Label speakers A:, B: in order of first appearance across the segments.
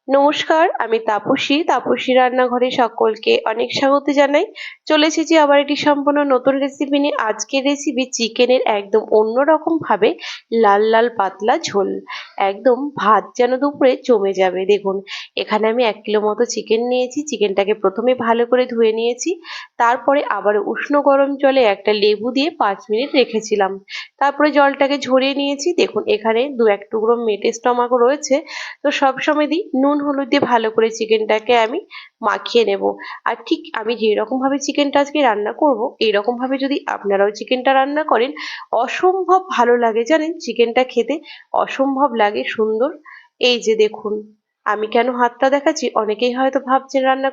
A: নমস্কার, আমি তাপসী রান্নাঘরে সকলকে অনেক স্বাগত জানাই। চলে এসেছি আবার একটি সম্পূর্ণ নতুন রেসিপি নিয়ে। আজকের রেসিপি চিকেনের একদম অন্যরকম ভাবে লাল লাল পাতলা ঝোল। একদম ভাত যেন দুপুরে জমে যাবে। দেখুন, এখানে আমি 1 কিলো মতো চিকেন নিয়েছি। চিকেনটাকে প্রথমে ভালো করে ধুয়ে নিয়েছি। তারপরে আবার উষ্ণ গরম জলে একটা লেবু দিয়ে 5 মিনিট রেখেছিলাম। তারপরে জলটাকে ঝরিয়ে নিয়েছি। দেখুন, এখানে 2-1 টুকরো মেটে স্টমাকও রয়েছে। তো সবসময় দিই নুন হলুদ দিয়ে ভালো করে চিকেনটাকে আমি মাখিয়ে নেব। আর ঠিক আমি যেরকম ভাবে চিকেনটা আজকে রান্না করব, এইরকম ভাবে যদি আপনারাও চিকেনটা রান্না করেন, অসম্ভব ভালো লাগে জানেন। চিকেনটা খেতে অসম্ভব লাগে সুন্দর। এই যে দেখুন, আমি কেন হাতটা দেখাচ্ছি, অনেকেই হয়তো ভাবছেন রান্না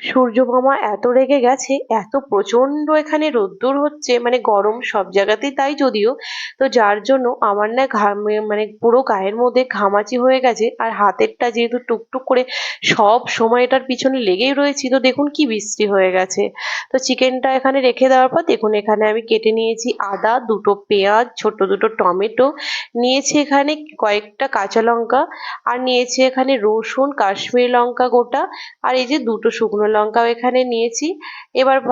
A: সূর্য মামা এত রেগে গেছে, এত প্রচন্ড এখানে রোদ্দুর হচ্ছে, মানে গরম সব জায়গাতেই তাই যদিও। তো যার জন্য আমার না ঘামে, মানে পুরো গায়ের মধ্যে ঘামাচি হয়ে গেছে। আর হাতেরটা যেহেতু টুকটুক করে সব সময় এটার পিছনে লেগেই রয়েছি, তো দেখুন কি বিশ্রী হয়ে গেছে। তো চিকেনটা এখানে রেখে দেওয়ার পর দেখুন, এখানে আমি কেটে নিয়েছি আদা, 2টো পেঁয়াজ, ছোট 2টো টমেটো, নিয়েছি এখানে কয়েকটা কাঁচা লঙ্কা, আর নিয়েছি এখানে রসুন, কাশ্মীরি লঙ্কা গোটা, আর এই যে 2টো শুকনো লঙ্কাও এখানে নিয়েছি।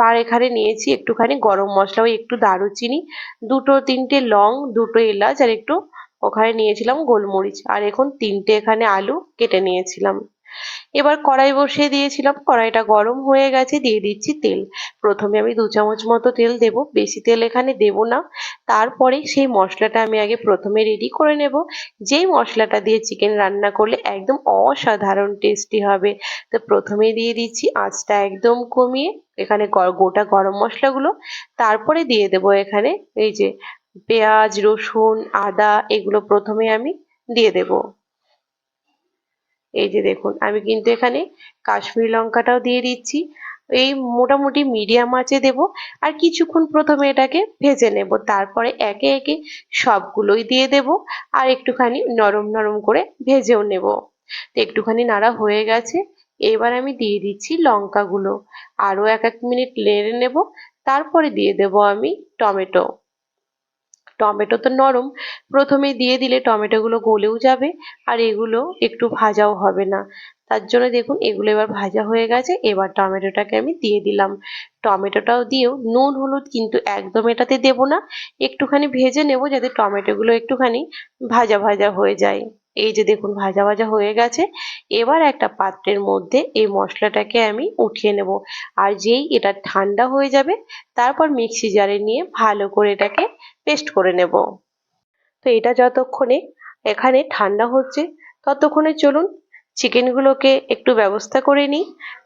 A: আর এখানে নিয়েছি একটুখানি গরম মশলা, ওই একটু দারুচিনি, 2-3টে লং, 2টো এলাচ, আর একটু ওখানে নিয়েছিলাম গোলমরিচ, আর এখন 3টে এখানে আলু কেটে নিয়েছিলাম। এবার কড়াই বসিয়ে দিয়েছিলাম, কড়াইটা গরম হয়ে গেছে, দিয়ে দিচ্ছি তেল। প্রথমে আমি 2 চামচ মতো তেল দেব, বেশি তেল এখানে দেব না। তারপরে সেই মশলাটা আমি আগে প্রথমে রেডি করে নেব, যেই মশলাটা দিয়ে চিকেন রান্না করলে একদম অসাধারণ টেস্টি হবে। তো প্রথমেই দিয়ে দিচ্ছি আঁচটা একদম কমিয়ে এখানে গোটা গরম মশলাগুলো। তারপরে দিয়ে দেব এখানে এই যে পেঁয়াজ, রসুন, আদা, এগুলো প্রথমে আমি দিয়ে দেব। এই যে দেখুন, আমি কিন্তু এখানে কাশ্মীরি লঙ্কাটাও দিয়ে দিচ্ছি। এই মোটামুটি মিডিয়াম আঁচে দেব, আর কিছুক্ষণ প্রথমে এটাকে ভেজে নেব। তারপরে একে একে সবগুলোই দিয়ে দেব, আর একটুখানি নরম নরম করে ভেজেও নেব। তো একটুখানি নাড়া হয়ে গেছে, এবার আমি দিয়ে দিচ্ছি লঙ্কাগুলো। আরো 1-1 মিনিট নেড়ে নেব। তারপরে দিয়ে দেব আমি টমেটো। টমেটো তো নরম, প্রথমে দিয়ে দিলে টমেটোগুলো গলেও যাবে, আর এগুলো একটু ভাজাও হবে না। তার জন্য দেখুন, এগুলো এবার ভাজা হয়ে গেছে। এবার টমেটোটাকে আমি দিয়ে দিলাম। টমেটোটাও দিয়েও নুন হলুদ কিন্তু একদম এটাতে দেব না, একটুখানি ভেজে নেব যাতে টমেটোগুলো একটুখানি ভাজা ভাজা হয়ে যায়। এই যে দেখুন, ভাজা ভাজা হয়ে গেছে। এবার একটা পাত্রের মধ্যে এই মশলাটাকে আমি উঠিয়ে নেব। আর যেই এটা ঠান্ডা হয়ে যাবে, তারপর মিক্সি জারে নিয়ে ভালো করে এটাকে পেস্ট করে নেব। তো এটা যতক্ষণে এখানে ঠান্ডা হচ্ছে, ততক্ষণে চলুন চিকেনগুলোকে একটু ব্যবস্থা করে নিই।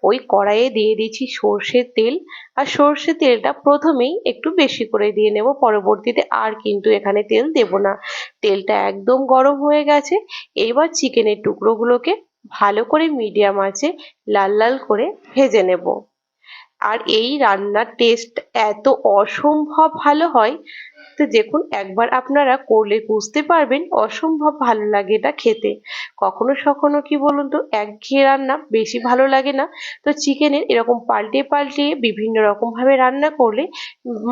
A: ওই কড়াইয়ে দিয়ে দিচ্ছি সর্ষের তেল, আর সর্ষের তেলটা প্রথমেই একটু বেশি করে দিয়ে নেব, পরবর্তীতে আর কিন্তু এখানে তেল দেব না। তেলটা একদম গরম হয়ে গেছে। এবার চিকেনের টুকরোগুলোকে ভালো করে মিডিয়াম আঁচে লাল লাল করে ভেজে নেব। আর এই রান্নার টেস্ট এত অসম্ভব ভালো হয়, তো দেখুন একবার আপনারা করলে বুঝতে পারবেন অসম্ভব ভালো লাগে এটা খেতে। কখনো সখনো কি বলুন তো, একঘেয়ে রান্না বেশি ভালো লাগে না। তো চিকেনের এরকম পাল্টে পাল্টিয়ে বিভিন্ন রকম ভাবে রান্না করলে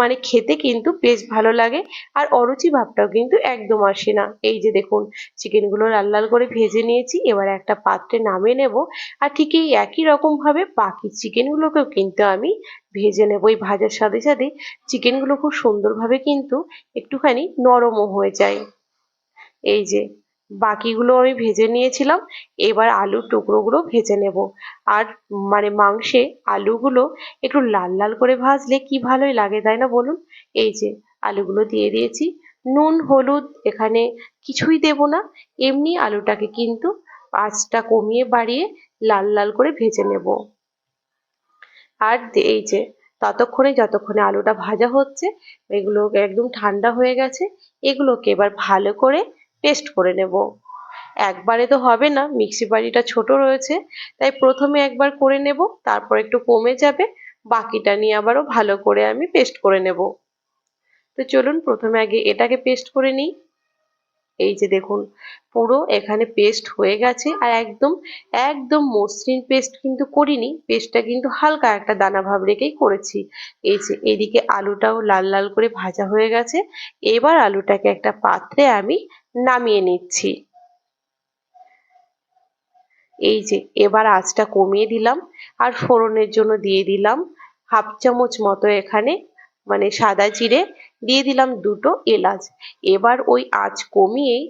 A: মানে খেতে কিন্তু বেশ ভালো লাগে, আর অরুচি ভাবটাও কিন্তু একদম আসে না। এই যে দেখুন, চিকেনগুলো লাল লাল করে ভেজে নিয়েছি, এবার একটা পাত্রে নামিয়ে নেব। আর ঠিক এই একই রকম ভাবে বাকি চিকেনগুলোকেও কিন্তু আমি ভেজে নেব। এই ভাজার সাথে সাথে চিকেনগুলো খুব সুন্দরভাবে কিন্তু একটুখানি নরমও হয়ে যায়। এই যে বাকিগুলো আমি ভেজে নিয়েছিলাম, এবার আলুর টুকরোগুলো ভেজে নেব। আর মানে মাংসে আলুগুলো একটু লাল লাল করে ভাজলে কি ভালোই লাগে, তাই না বলুন। এই যে আলুগুলো দিয়ে দিয়েছি, নুন হলুদ এখানে কিছুই দেব না, এমনি আলুটাকে কিন্তু আঁচটা কমিয়ে বাড়িয়ে লাল লাল করে ভেজে নেব। আর এই যে ততক্ষণে যতক্ষণে আলুটা ভাজা হচ্ছে, এগুলো একদম ঠান্ডা হয়ে গেছে। এগুলোকে এবার ভালো করে পেস্ট করে নেব। একবারে তো হবে না, মিক্সি বাটিটা ছোট রয়েছে, তাই প্রথমে একবার করে নেব, তারপর একটু কমে যাবে, বাকিটা নিয়ে আবারও ভালো করে আমি পেস্ট করে নেব। তো চলুন প্রথমে আগে এটাকে পেস্ট করে নিই। এই যে দেখুন, পুরো এখানে পেস্ট হয়ে গেছে, আর একদম একদম মসৃণ পেস্ট কিন্তু করিনি, পেস্টটা কিন্তু হালকা একটা দানা ভাব রেখেই করেছি। এই যে এদিকে আলুটাও লাল লাল করে ভাজা হয়ে গেছে। এবার আলুটাকে একটা পাত্রে আমি নামিয়ে নিচ্ছি। এই যে এবার আঁচটা কমিয়ে দিলাম, আর ফোড়নের জন্য দিয়ে দিলাম হাফ চামচ মতো এখানে মানে সাদা জিরে, দিয়ে দিলাম দুটো এলাচ। এবার ওই আঁচ কমিয়েই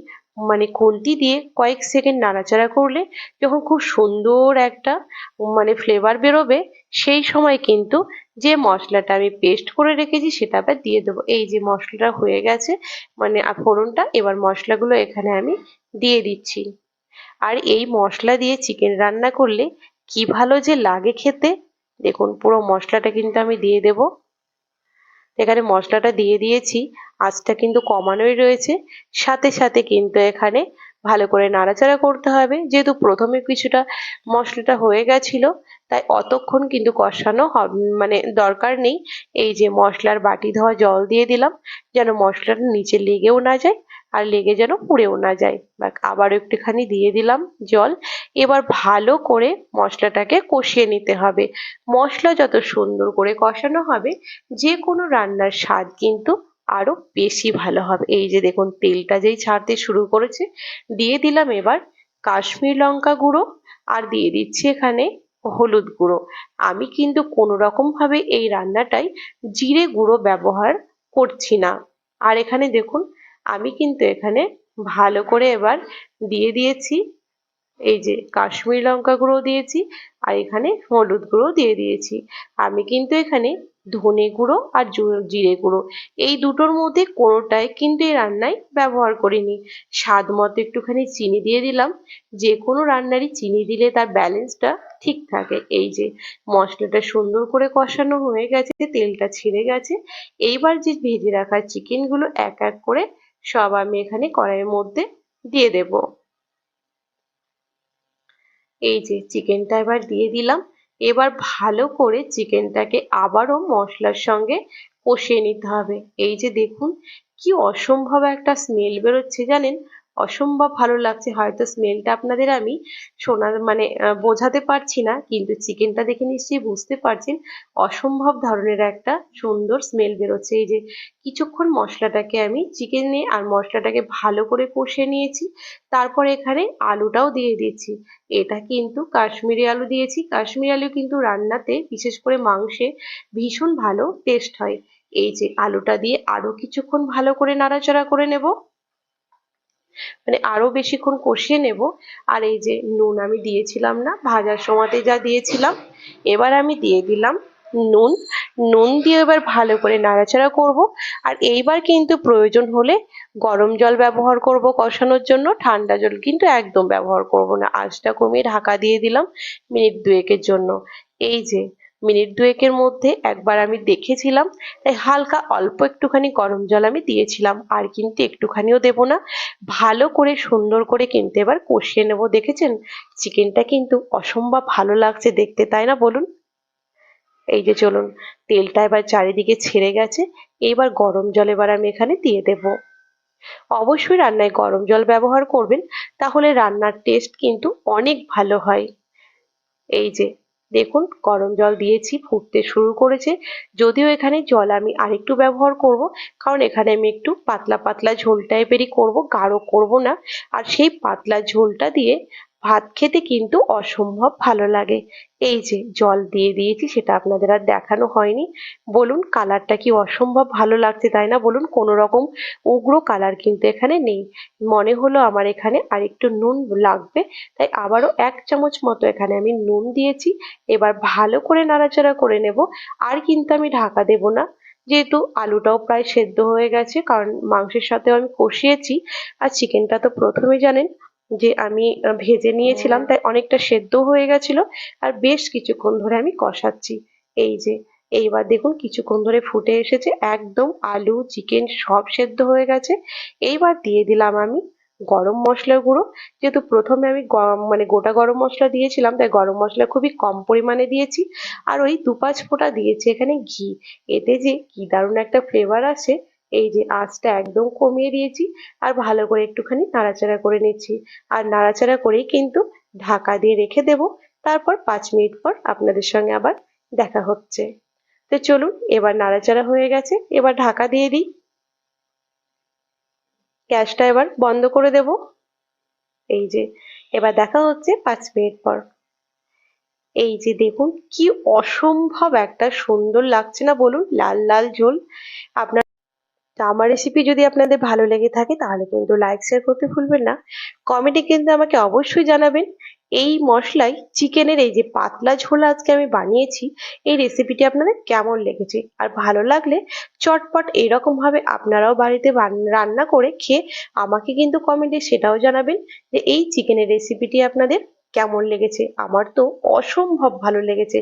A: মানে খুন্তি দিয়ে কয়েক সেকেন্ড নাড়াচাড়া করলে যখন খুব সুন্দর একটা মানে ফ্লেভার বেরোবে, সেই সময় কিন্তু যে মশলাটা আমি পেস্ট করে রেখেছি সেটা আবার দিয়ে দেবো। এই যে মশলাটা হয়ে গেছে মানে ফোড়নটা, এবার মশলাগুলো এখানে আমি দিয়ে দিচ্ছি। আর এই মশলা দিয়ে চিকেন রান্না করলে কি ভালো যে লাগে খেতে। দেখুন পুরো মশলাটা কিন্তু আমি দিয়ে দেব। এখানে মশলাটা দিয়ে দিয়েছি, আঁচটা কিন্তু কমানোই রয়েছে। সাথে সাথে কিন্তু এখানে ভালো করে নাড়াচাড়া করতে হবে, যেহেতু প্রথমে কিছুটা মশলাটা হয়ে গেছিল, তাই অতক্ষণ কিন্তু কষানো মানে দরকার নেই। এই যে মশলার বাটি ধোয়া জল দিয়ে দিলাম, যেন মশলাটা নিচে লেগেও না যায় আর লেগে যেন পুড়েও না যায়। বা আবার একটুখানি দিয়ে দিলাম জল। এবার ভালো করে মশলাটাকে কষিয়ে নিতে হবে। মশলা যত সুন্দর করে কষানো হবে, যে কোনো রান্নার স্বাদ কিন্তু আরো বেশি ভালো হবে। এই যে দেখুন তেলটা যেই ছাড়তে শুরু করেছে, দিয়ে দিলাম এবার কাশ্মীর লঙ্কা গুঁড়ো, আর দিয়ে দিচ্ছি এখানে হলুদ গুঁড়ো। আমি কিন্তু কোনো রকম ভাবে এই রান্নাটায় জিরে গুঁড়ো ব্যবহার করছি না। আর এখানে দেখুন আমি কিন্তু এখানে ভালো করে এবার দিয়ে দিয়েছি এই যে কাশ্মীরি লঙ্কা গুঁড়ো দিয়েছি, আর এখানে হলুদ গুঁড়ো দিয়ে দিয়েছি। আমি কিন্তু এখানে ধনে গুঁড়ো আর জিরে গুঁড়ো এই দুটোর মধ্যে কোনোটাই কিন্তু এই রান্নায় ব্যবহার করিনি। স্বাদ মতো একটুখানি চিনি দিয়ে দিলাম। যে কোনো রান্নারই চিনি দিলে তার ব্যালেন্সটা ঠিক থাকে। এই যে মশলাটা সুন্দর করে কষানো হয়ে গেছে, তেলটা ছেড়ে গেছে। এইবার যে ভেজে রাখা চিকেনগুলো এক এক করে সব আমি এখানে কড়াইয়ের মধ্যে দিয়ে দেবো। এই যে চিকেনটা এবার দিয়ে দিলাম। এবার ভালো করে চিকেনটাকে আবারও মশলার সঙ্গে কষিয়ে নিতে হবে। এই যে দেখুন কি অসম্ভব একটা স্মেল বেরোচ্ছে জানেন, অসম্ভব ভালো লাগছে। হয়তো স্মেলটা আপনাদের আমি শোনার মানে বোঝাতে পারছি না, কিন্তু চিকেনটা দেখে নিশ্চয়ই বুঝতে পারছেন অসম্ভব ধরনের একটা সুন্দর স্মেল বেরোচ্ছে। এই যে কিছুক্ষণ মশলাটাকে আমি চিকেনে আর মশলাটাকে ভালো করে কষিয়ে নিয়েছি, তারপরে এখানে আলুটাও দিয়ে দিচ্ছি। এটা কিন্তু কাশ্মীরি আলু দিয়েছি। কাশ্মীরি আলু কিন্তু রান্নাতে বিশেষ করে মাংসে ভীষণ ভালো টেস্ট হয়। এই যে আলুটা দিয়ে আরো কিছুক্ষণ ভালো করে নাড়াচাড়া করে নেব, মানে আরো বেশিক্ষণ কষিয়ে নেব। আর এই যে নুন আমি দিয়েছিলাম না ভাজার সময়তে, যা দিয়েছিলাম এবার আমি দিয়ে দিলাম নুন। নুন দিয়ে এবার ভালো করে নাড়াচাড়া করব। আর এইবার কিন্তু প্রয়োজন হলে গরম জল ব্যবহার করব কষানোর জন্য, ঠান্ডা জল কিন্তু একদম ব্যবহার করব না। আঁচটা কমিয়ে ঢাকা দিয়ে দিলাম মিনিট দুয়েকের জন্য। এই যে মিনিট দুয়েকের মধ্যে একবার আমি দেখেছিলাম, তাই হালকা অল্প একটুখানি গরম জল আমি দিয়েছিলাম, আর কিন্তু একটুখানিও দেব না। ভালো করে সুন্দর করে কিন্তু এবার কষিয়ে নেব। দেখেছেন চিকেনটা কিন্তু অসম্ভব ভালো লাগছে দেখতে, তাই না বলুন? এই যে চলুন, তেলটা এবার চারিদিকে ছেড়ে গেছে। এবার গরম জল এবার আমি এখানে দিয়ে দেব। অবশ্যই রান্নায় গরম জল ব্যবহার করবেন, তাহলে রান্নার টেস্ট কিন্তু অনেক ভালো হয়। এই যে দেখুন গরম জল দিয়েছি, ফুটতে শুরু করেছে। যদিও এখানে জল আমি আরেকটু ব্যবহার করব, কারণ এখানে আমি একটু পাতলা পাতলা ঝোল টাইপেরই করব, গাঢ় করব না। আর সেই পাতলা ঝোলটা দিয়ে ভাত খেতে কিন্তু অসম্ভব ভালো লাগে। এই যে জল দিয়ে দিয়েছি, সেটা আপনাদের আর দেখানো হয়নি। বলুন কালারটা কি অসম্ভব ভালো লাগছে, তাই না বলুন? কোনো রকম উগ্র কালার কিন্তু এখানে নেই। মনে হলো আমার এখানে আরেকটু নুন লাগবে, তাই আবারও 1 চামচ মতো এখানে আমি নুন দিয়েছি। এবার ভালো করে নাড়াচাড়া করে নেব। আর কিন্তু আমি ঢাকা দেব না, যেহেতু আলুটাও প্রায় সেদ্ধ হয়ে গেছে, কারণ মাংসের সাথেও আমি কষিয়েছি। আর চিকেনটা তো প্রথমে জানেন যে আমি ভেজে নিয়েছিলাম, তাই অনেকটা সেদ্ধ হয়ে গেছিল। আর বেশ কিছুক্ষণ ধরে আমি কষাচ্ছি। এই যে এইবার দেখুন কিছুক্ষণ ধরে ফুটে এসেছে, একদম আলু চিকেন সব সেদ্ধ হয়ে গেছে। এইবার দিয়ে দিলাম আমি গরম মশলার গুঁড়ো। যেহেতু প্রথমে আমি মানে গোটা গরম মশলা দিয়েছিলাম, তাই গরম মশলা খুবই কম পরিমাণে দিয়েছি। আর ওই 2-5 ফোঁটা দিয়েছি এখানে ঘি। এতে যে কি দারুণ একটা ফ্লেভার আসে। এই যে আঁচটা একদম কমিয়ে দিয়েছি, আর ভালো করে একটুখানি নাড়াচাড়া করে নিচ্ছি। আর নাড়াচাড়া করেই কিন্তু ঢাকা দিয়ে রেখে দেব। তারপর 5 মিনিট পর আপনাদের সঙ্গে আবার দেখা হচ্ছে। তো চলুন, এবার নাড়াচাড়া হয়ে গেছে, এবার ঢাকা দিয়ে দিই। গ্যাসটা এবার বন্ধ করে দেব। এই যে এবার দেখা হচ্ছে 5 মিনিট পর। এই যে দেখুন কি অসম্ভব একটা সুন্দর লাগছে না বলুন, লাল লাল ঝোল। আপনার আমার রেসিপি যদি আপনাদের ভালো লেগে থাকে তাহলে কিন্তু লাইক শেয়ার করতে ভুলবেন না। কমেন্টে কিন্তু আমাকে অবশ্যই জানাবেন এই মশলায় চিকেনের এই যে পাতলা ঝোল আজকে আমি বানিয়েছি, এই রেসিপিটি আপনাদের কেমন লেগেছে। আর ভালো লাগলে চটপট এরকম ভাবে আপনারাও বাড়িতে রান্না করে খেয়ে আমাকে কিন্তু কমেন্টে সেটাও জানাবেন যে এই চিকেনের রেসিপিটি আপনাদের কেমন লেগেছে। আমার তো অসম্ভব ভালো লেগেছে।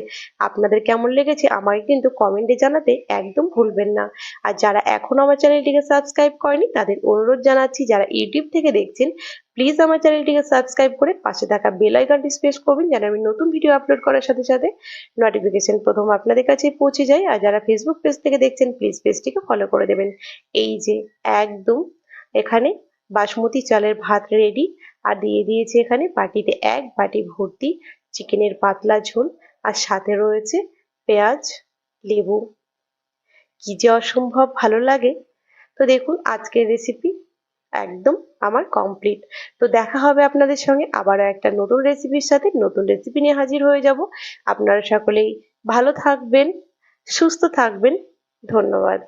A: আপনাদের কেমন লেগেছে আমাকে কিন্তু কমেন্টে জানাতে একদম ভুলবেন না। আর যারা এখনো আমার চ্যানেলটিকে সাবস্ক্রাইব করেনি তাদের অনুরোধ জানাচ্ছি, যারা ইউটিউব থেকে দেখছেন প্লিজ আমার চ্যানেলটিকে সাবস্ক্রাইব করে পাশে থাকা বেল আইকনটি প্রেস করবেন, যেন আমি নতুন ভিডিও আপলোড করার সাথে সাথে নোটিফিকেশন প্রথম আপনাদের কাছে পৌঁছে যায়। আর যারা ফেসবুক পেজ থেকে দেখছেন প্লিজ পেজটিকে ফলো করে দেবেন। এই যে একদম এখানে বাসমতি চালের ভাত রেডি, আর দিয়ে দিয়েছি এখানে বাটিতে 1 বাটি ভর্তি চিকেনের পাতলা ঝোল, আর সাথে রয়েছে পেঁয়াজ, লেবু। কি যে অসম্ভব ভালো লাগে। তো দেখুন আজকের রেসিপি একদম আমার কমপ্লিট। তো দেখা হবে আপনাদের সঙ্গে আবারও একটা নতুন রেসিপির সাথে, নতুন রেসিপি নিয়ে হাজির হয়ে যাব। আপনারা সকলেই ভালো থাকবেন, সুস্থ থাকবেন। ধন্যবাদ।